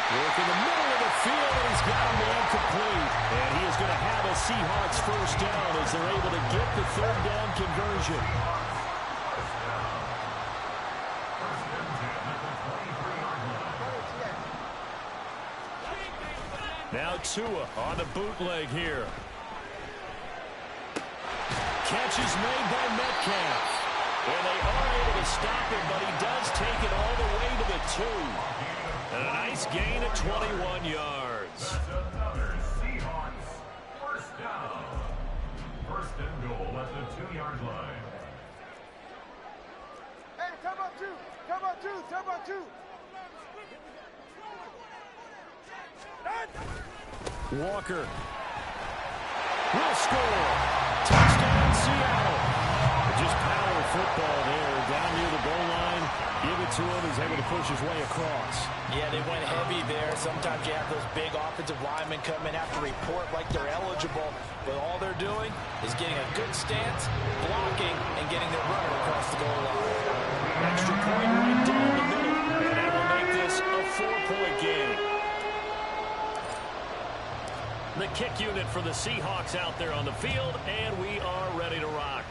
Work in the middle of the field, and he's got him incomplete. And he is going to have a Seahawks first down as they're able to get the 3rd down conversion. Now Tua on the bootleg here. Catch is made by Metcalf. And they are able to stop him, but he does take it all the way to the 2. And a nice gain of 21 yards. That's another Seahawks first down. 1st and goal at the 2-yard line. Hey, come on, 2. Come on, 2. Come on, 2. Walker will score. Touchdown, Seattle. Just power football there. Down near the goal line. Give it to him. He's able to push his way across. Yeah, they went heavy there. Sometimes you have those big offensive linemen come in, have to report like they're eligible. But all they're doing is getting a good stance, blocking, and getting their runner across the goal line. Extra point right down the middle. And that will make this a 4-point game. The kick unit for the Seahawks out there on the field, and we are ready to rock.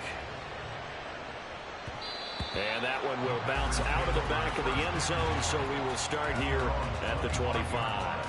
And that one will bounce out of the back of the end zone, so we will start here at the 25.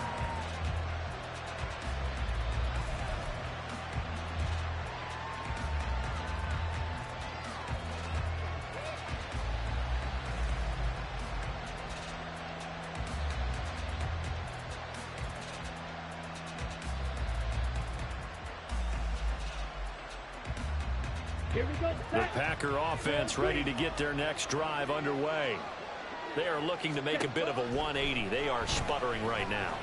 The Packer offense ready to get their next drive underway. They are looking to make a bit of a 180. They are sputtering right now.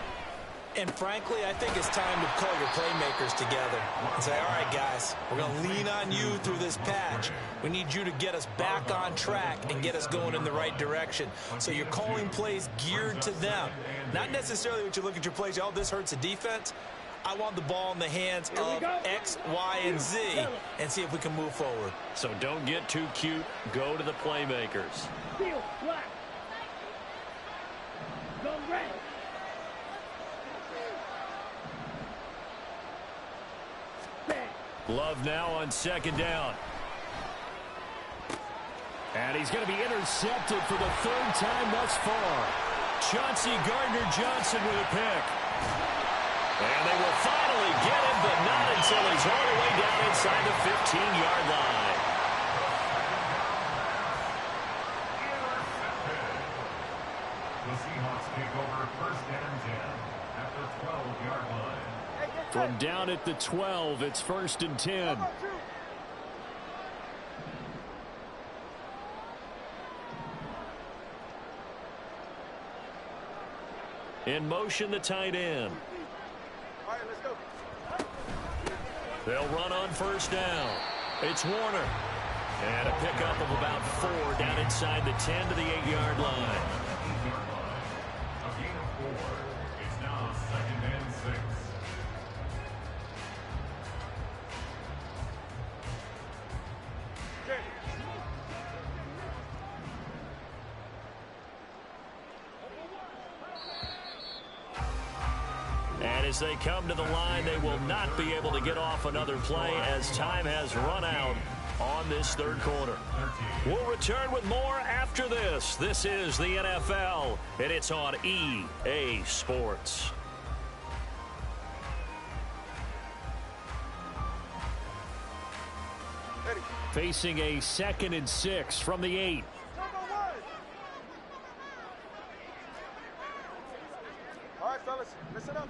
And frankly, I think it's time to call your playmakers together and say, all right, guys, we're going to lean on you through this patch. We need you to get us back on track and get us going in the right direction. So you're calling plays geared to them. Not necessarily what you look at your plays, oh, this hurts the defense. I want the ball in the hands of X, Y, and Z and see if we can move forward. So don't get too cute. Go to the playmakers. Steel, black. Go red. Love now on 2nd down. And he's going to be intercepted for the 3rd time thus far. Chauncey Gardner-Johnson with a pick. And they will finally get him, but not until he's all the way down inside the 15-yard line. The Seahawks take over 1st and 10 at the 12-yard line. From down at the 12, it's 1st and 10. In motion, the tight end. All right, let's go. They'll run on 1st down. It's Warner. And a pickup of about 4 down inside the 10 to the 8-yard line. A gain of 4. It's now 2nd and 6. And as they come to the line, they will not be able to get off another play as time has run out on this third quarter. We'll return with more after this. This is the NFL, and it's on EA Sports. Facing a 2nd and 6 from the 8. All right, fellas, listen up.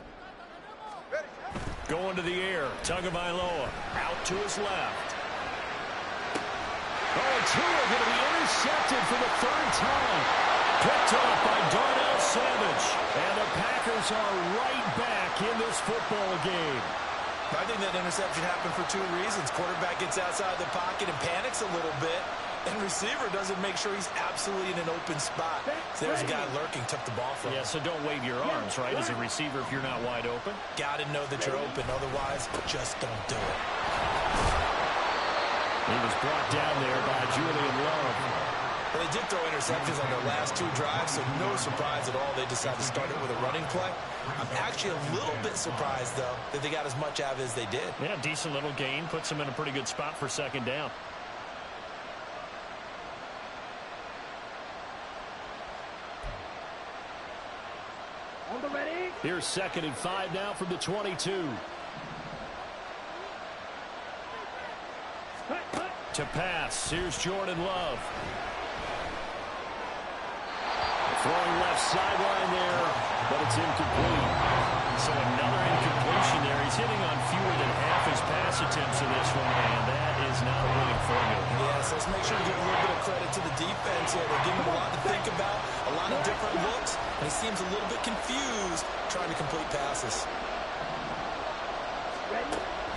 Ready? Going to the air. Tagovailoa out to his left. Oh, and Tua going to be intercepted for the 3rd time. Picked off by Darnell Savage. And the Packers are right back in this football game. I think that interception happened for 2 reasons. Quarterback gets outside the pocket and panics a little bit. And receiver doesn't make sure he's absolutely in an open spot. So there's a guy lurking, took the ball from him. Yeah, so don't wave your arms, right, as a receiver if you're not wide open. Got to know that you're open. Otherwise, just don't do it. He was brought down there by Julian Love. Well, they did throw interceptions on their last 2 drives, so no surprise at all they decided to start it with a running play. I'm actually a little bit surprised, though, that they got as much out of it as they did. Yeah, decent little gain. Puts them in a pretty good spot for 2nd down. On the ready. Here's 2nd and 5 now from the 22. To pass. Here's Jordan Love. Throwing left sideline there, but it's incomplete. So another incompletion there. He's hitting on fewer than half his pass attempts in this one, and that is not a winning formula. Yes, let's make sure to give a little bit of credit to the defense here. They're giving him a lot to think about, a lot of different looks, and he seems a little bit confused trying to complete passes.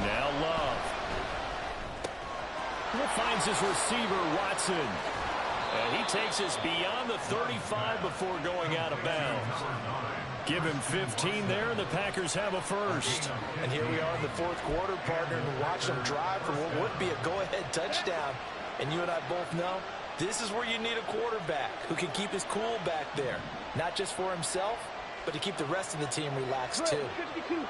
Now Love. Finds his receiver, Watson. And he takes us beyond the 35 before going out of bounds. Give him 15 there, and the Packers have a first. And here we are in the 4th quarter, partner, and watch them drive for what would be a go-ahead touchdown. And you and I both know this is where you need a quarterback who can keep his cool back there. Not just for himself, but to keep the rest of the team relaxed, too. 52.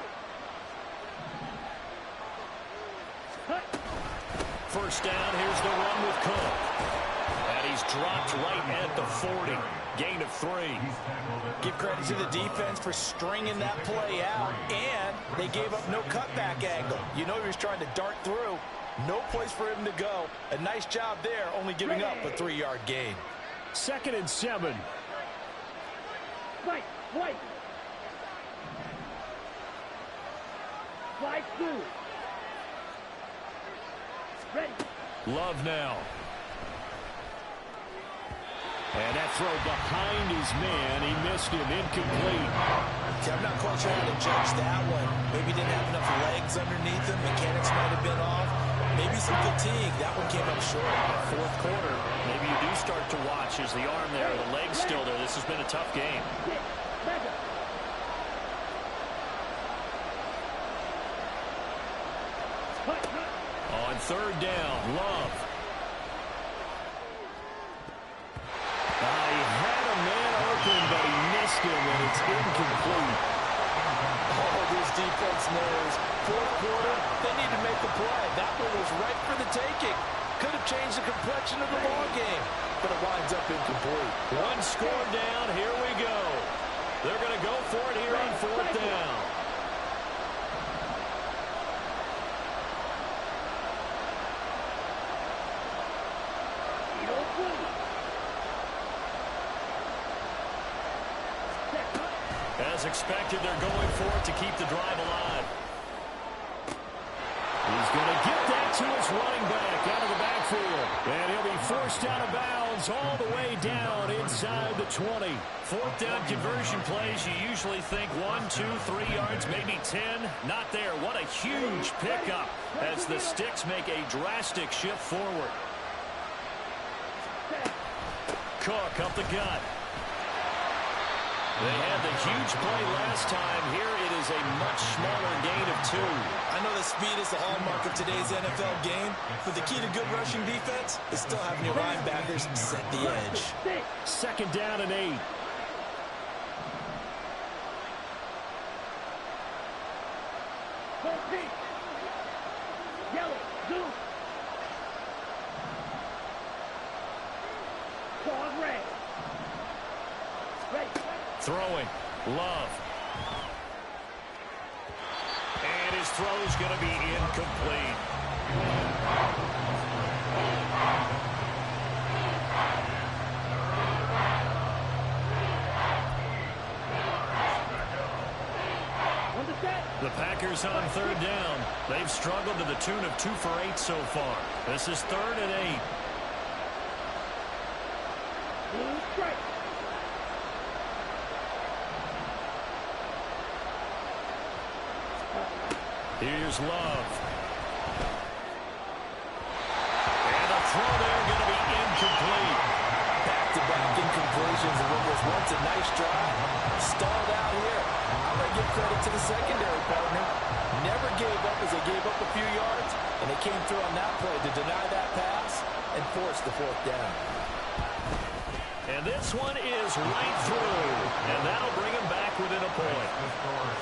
First down, here's the run with Cook. And he's dropped right at the 40. Gain of 3. Give credit to the defense for stringing that play out, and they gave up no cutback angle. You know he was trying to dart through. No place for him to go. A nice job there, only giving up a 3-yard gain. 2nd and 7. White. 5-2. Ready. Love now. And that throw behind his man. He missed him. Incomplete. See, I'm not quite sure how to judge that one. Maybe he didn't have enough legs underneath him. Mechanics might have been off. Maybe some fatigue. That one came up short. 4th quarter. Maybe you do start to watch as the arm there, the leg's still there. This has been a tough game. On 3rd down, Love. He had a man open, but he missed him, and it's incomplete. Oh, this defense knows. 4th quarter, they need to make a play. That one was right for the taking. Could have changed the complexion of the ball game, but it winds up incomplete. 1 score down. Here we go. They're going to go for it here on 4th down. As expected, they're going for it to keep the drive alive. He's going to get that to his running back out of the backfield. And he'll be forced out of bounds all the way down inside the 20. 4th down conversion plays, you usually think 1, 2, 3 yards, maybe 10. Not there. What a huge pickup as the Sticks make a drastic shift forward. Cook up the gut. They had the huge play last time. Here it is a much smaller gain of 2. I know that speed is the hallmark of today's NFL game, but the key to good rushing defense is still having your linebackers set the edge. 2nd down and 8. Yellow, blue. Pause red. Ready. Throwing. Love. And his throw's going to be incomplete. The Packers on 3rd down. They've struggled to the tune of 2 for 8 so far. This is 3rd and 8. Blue strike. Here's Love. And a throw there going to be incomplete. Back-to-back incompletions of what was once a nice drive. Stalled out here. I'm going to give credit to the secondary partner. Never gave up as they gave up a few yards, and they came through on that play to deny that pass and force the 4th down. And this one is right through. And that'll bring him back within a point.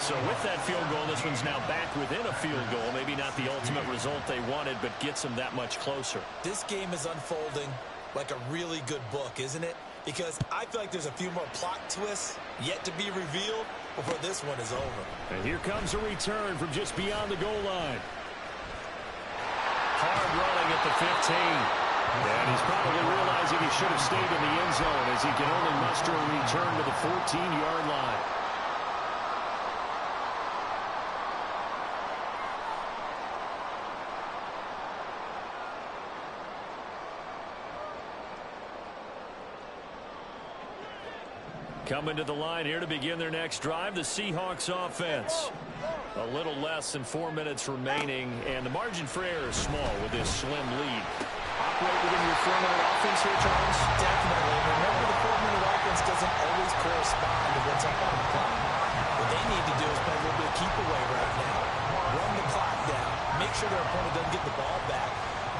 So with that field goal, this one's now back within a field goal. Maybe not the ultimate result they wanted, but gets them that much closer. This game is unfolding like a really good book, isn't it? Because I feel like there's a few more plot twists yet to be revealed before this one is over. And here comes a return from just beyond the goal line. Hard running at the 15. And he's probably realizing he should have stayed in the end zone as he can only muster a return to the 14-yard line. Coming to the line here to begin their next drive, the Seahawks offense. A little less than 4 minutes remaining, and the margin for error is small with this slim lead. Operate within your 4-minute offense here, Charles? Definitely. Remember, the 4-minute offense doesn't always correspond to what's up on the clock. What they need to do is play a little bit of keep away right now. Run the clock down. Make sure their opponent doesn't get the ball back.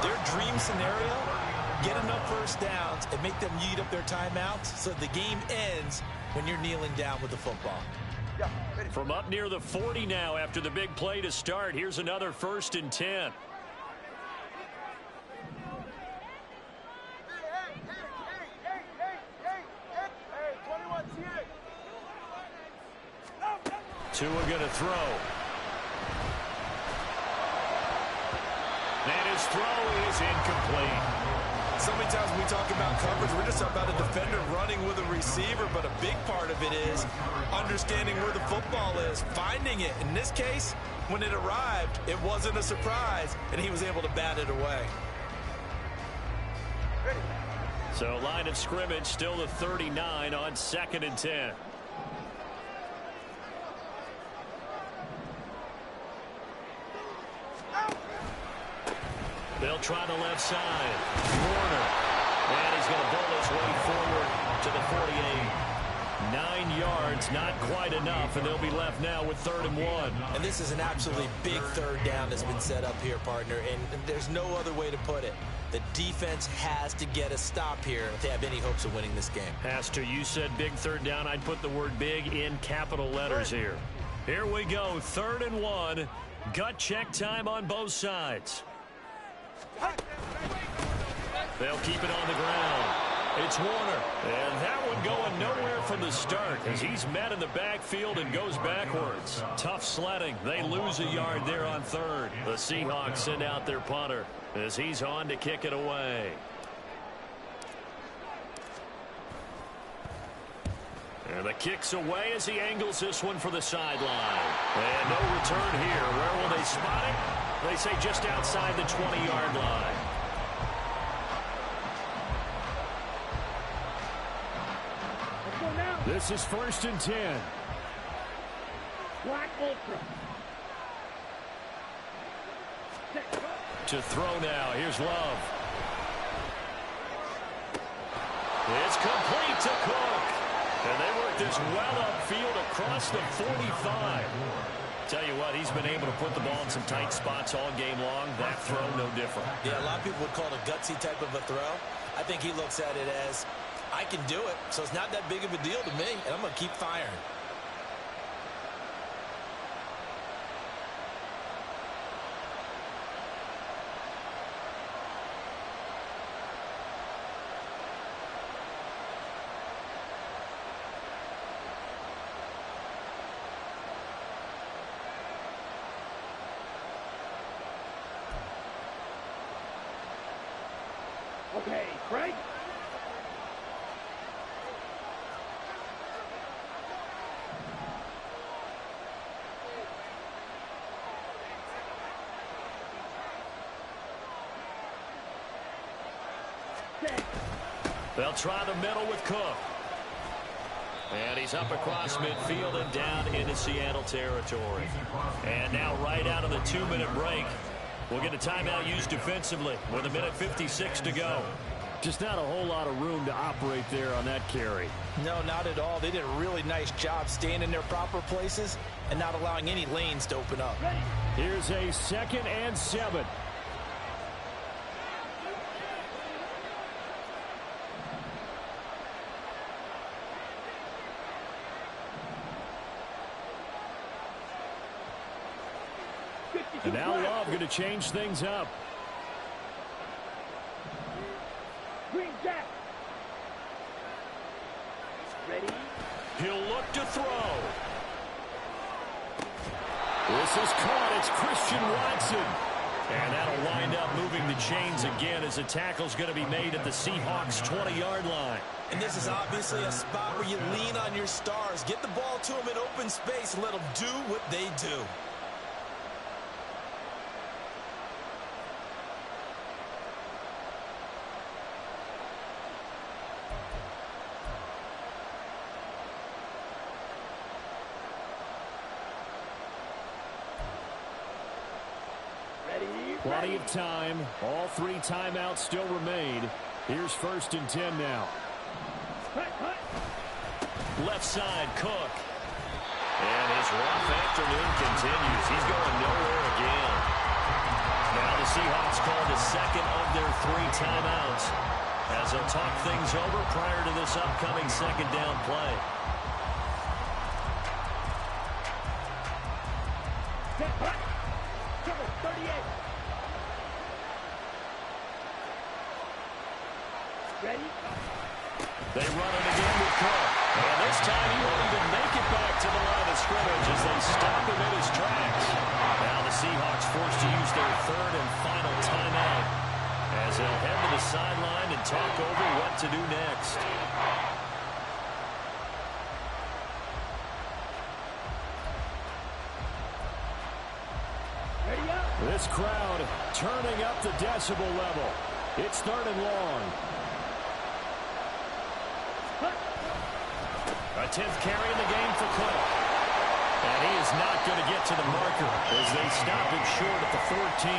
Their dream scenario, get enough first downs and make them eat up their timeouts so the game ends when you're kneeling down with the football. From up near the 40 now after the big play to start, here's another 1st and 10. Tua going to throw. And his throw is incomplete. So many times when we talk about coverage, we're just talking about a defender running with a receiver, but a big part of it is understanding where the football is, finding it. In this case, when it arrived, it wasn't a surprise, and he was able to bat it away. So line of scrimmage still the 39 on 2nd and 10. They'll try the left side. Warner. And he's going to bull his way forward to the 48. 9 yards, not quite enough, and they'll be left now with 3rd and 1. And this is an absolutely big 3rd down that's been set up here, partner, and there's no other way to put it. The defense has to get a stop here if they have any hopes of winning this game. Has to. You said big 3rd down. I'd put the word big in capital letters here. Here we go, 3rd and 1. Gut check time on both sides. They'll keep it on the ground. It's Warner. And that one going nowhere from the start as he's met in the backfield and goes backwards. Tough sledding. They lose a yard there on 3rd. The Seahawks send out their punter as he's on to kick it away. And the kick's away as he angles this one for the sideline. And no return here. Where will they spot it? They say just outside the 20-yard line. This is 1st and 10. Black Ultra. To throw now. Here's Love. It's complete to Cook. And they work this well upfield across the 45. Tell you what, he's been able to put the ball in some tight spots all game long. That throw, no different. Yeah, a lot of people would call it a gutsy type of a throw. I think he looks at it as, I can do it, so it's not that big of a deal to me, and I'm going to keep firing. Okay, Frank. They'll try the middle with Cook. And he's up across midfield and down into Seattle territory. And now right out of the 2-minute break, we'll get a timeout used defensively with 1:56 to go. Just not a whole lot of room to operate there on that carry. No, not at all. They did a really nice job staying in their proper places and not allowing any lanes to open up. Here's a 2nd and 7. And now Love going to change things up. Green Jack. Ready? He'll look to throw. This is caught. It's Christian Watson. And that'll wind up moving the chains again as the tackle's going to be made at the Seahawks' 20-yard line. And this is obviously a spot where you lean on your stars. Get the ball to them in open space and let them do what they do. Plenty of time. All 3 timeouts still remain. Here's 1st and 10 now. Left side, Cook. And his rough afternoon continues. He's going nowhere again. Now the Seahawks call the 2nd of their 3 timeouts as they'll talk things over prior to this upcoming 2nd down play. Cover 38. Ready? They run it again with Cook. And this time he won't even make it back to the line of scrimmage as they stop him in his tracks. Now the Seahawks forced to use their 3rd and final timeout as they'll head to the sideline and talk over what to do next. Ready up. This crowd turning up the decibel level. It's 3rd and long. A 10th carry in the game for Cook. And he is not going to get to the marker as they stop him short at the 14.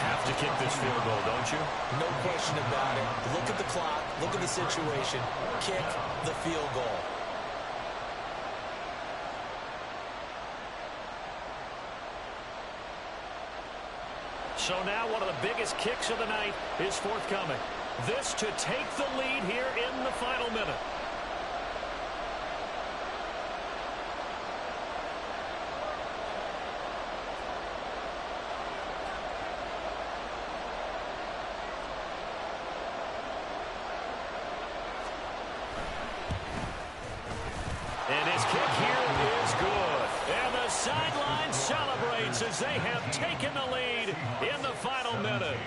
Have to kick this field goal, don't you? No question about it. Look at the clock. Look at the situation. Kick the field goal. So now one of the biggest kicks of the night is forthcoming. This to take the lead here in the final minute. And his kick here is good. And the sideline celebrates as they have taken the lead in the final minute.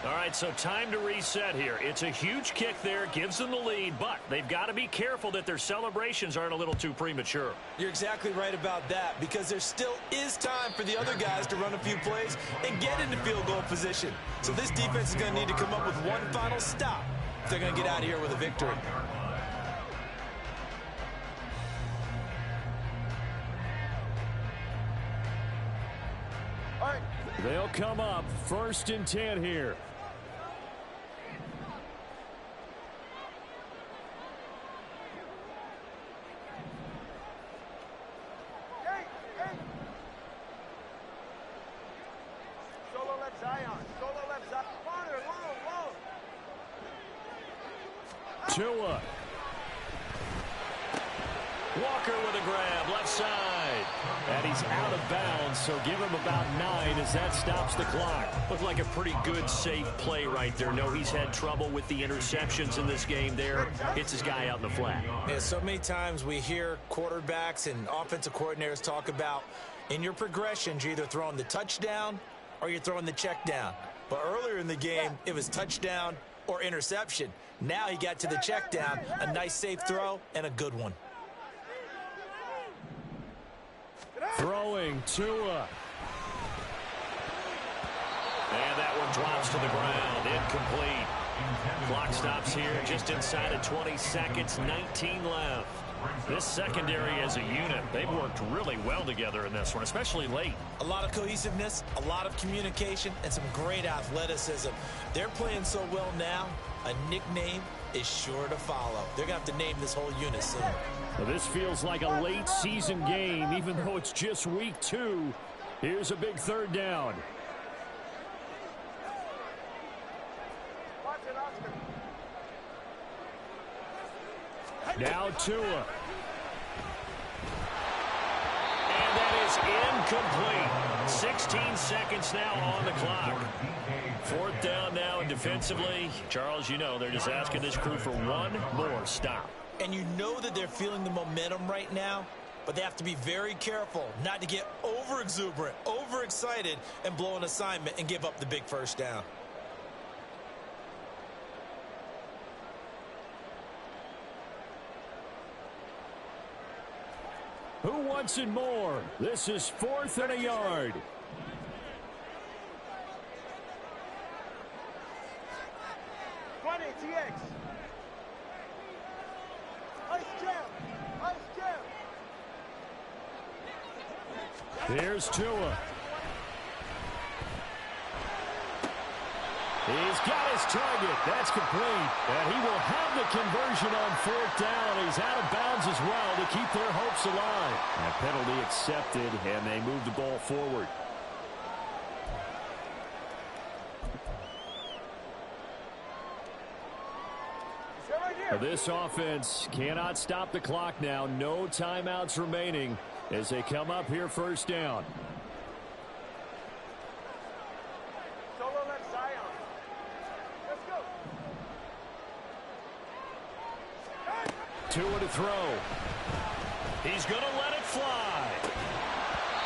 All right, so time to reset here. It's a huge kick there, gives them the lead, but they've got to be careful that their celebrations aren't a little too premature. You're exactly right about that because there still is time for the other guys to run a few plays and get into field goal position. So this defense is going to need to come up with one final stop if they're going to get out of here with a victory. They'll come up 1st and 10 here. left Zion. Solo left Zion. Corner, low. Tua. Walker with a grab, left side. And he's out of bounds, so give him about 9 as that stops the clock. Looked like a pretty good, safe play right there. No, he's had trouble with the interceptions in this game there. Hits his guy out in the flat. Yeah, so many times we hear quarterbacks and offensive coordinators talk about in your progressions, you're either throwing the touchdown or you're throwing the check down. But earlier in the game, it was touchdown or interception. Now he got to the check down, a nice safe throw, and a good one. Throwing Tua. And that one drops to the ground. Incomplete. Clock stops here just inside of 20 seconds. 19 left. This secondary as a unit, they've worked really well together in this one, especially late. A lot of cohesiveness, a lot of communication, and some great athleticism. They're playing so well now, a nickname is sure to follow. They're going to have to name this whole unit soon. Well, this feels like a late season game, even though it's just week 2. Here's a big third down. Now Tua. And that is incomplete. 16 seconds now on the clock. Fourth down now, and defensively, Charles, you know, they're just asking this crew for one more stop. And you know that they're feeling the momentum right now, but they have to be very careful not to get over-exuberant, overexcited, and blow an assignment and give up the big first down. Who wants it more? This is 4th and a yard. TX. Ice jam. Here's Tua. He's got his target. That's complete. And he will have the conversion on 4th down. He's out of bounds as well to keep their hopes alive. A penalty accepted, and they move the ball forward. This offense cannot stop the clock now. No timeouts remaining as they come up here 1st down. Solo left Zion. Let's go. Tua to throw. He's going to let it fly.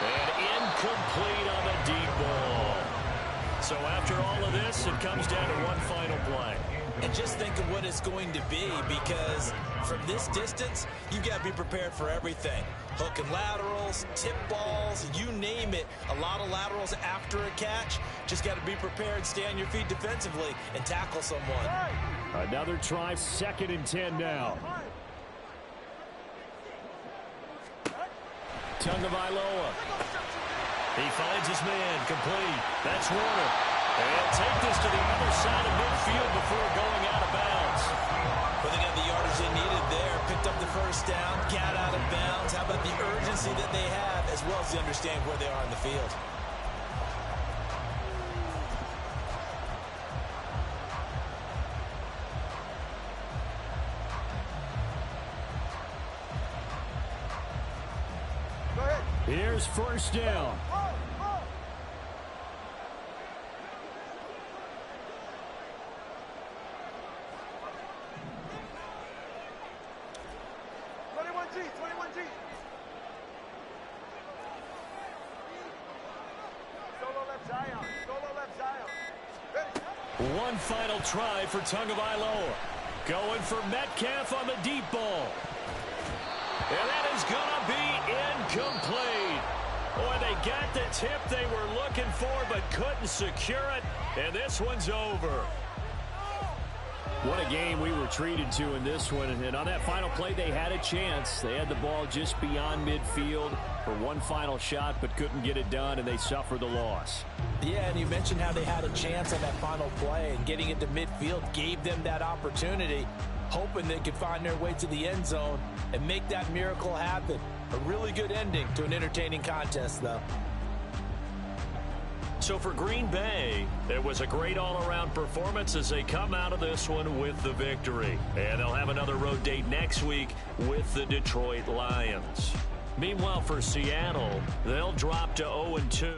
And incomplete on the deep ball. So after all of this, it comes down to one final play. And just think of what it's going to be, because from this distance, you've got to be prepared for everything. Hook and laterals, tip balls, you name it. A lot of laterals after a catch. Just got to be prepared, stay on your feet defensively, and tackle someone. Another try, 2nd and 10 now. Tagovailoa. He finds his man, complete. That's Warner. And take this to the other side of midfield before going out of bounds. Well, they got the yardage they needed there. Picked up the first down, got out of bounds. How about the urgency that they have, as well as they understand where they are in the field. Go ahead. Here's 1st down. 21G. Solo left Zion. Ready. One final try for Tagovailoa. Going for Metcalf on the deep ball. And that is going to be incomplete. Boy, they got the tip they were looking for, but couldn't secure it. And this one's over. What a game we were treated to in this one. And on that final play, they had a chance. They had the ball just beyond midfield for one final shot, but couldn't get it done, and they suffered the loss. Yeah, and you mentioned how they had a chance on that final play, and getting it to midfield gave them that opportunity, hoping they could find their way to the end zone and make that miracle happen. A really good ending to an entertaining contest, though. So So for Green Bay, it was a great all-around performance as they come out of this one with the victory. And they'll have another road date next week with the Detroit Lions. Meanwhile, for Seattle, they'll drop to 0-2.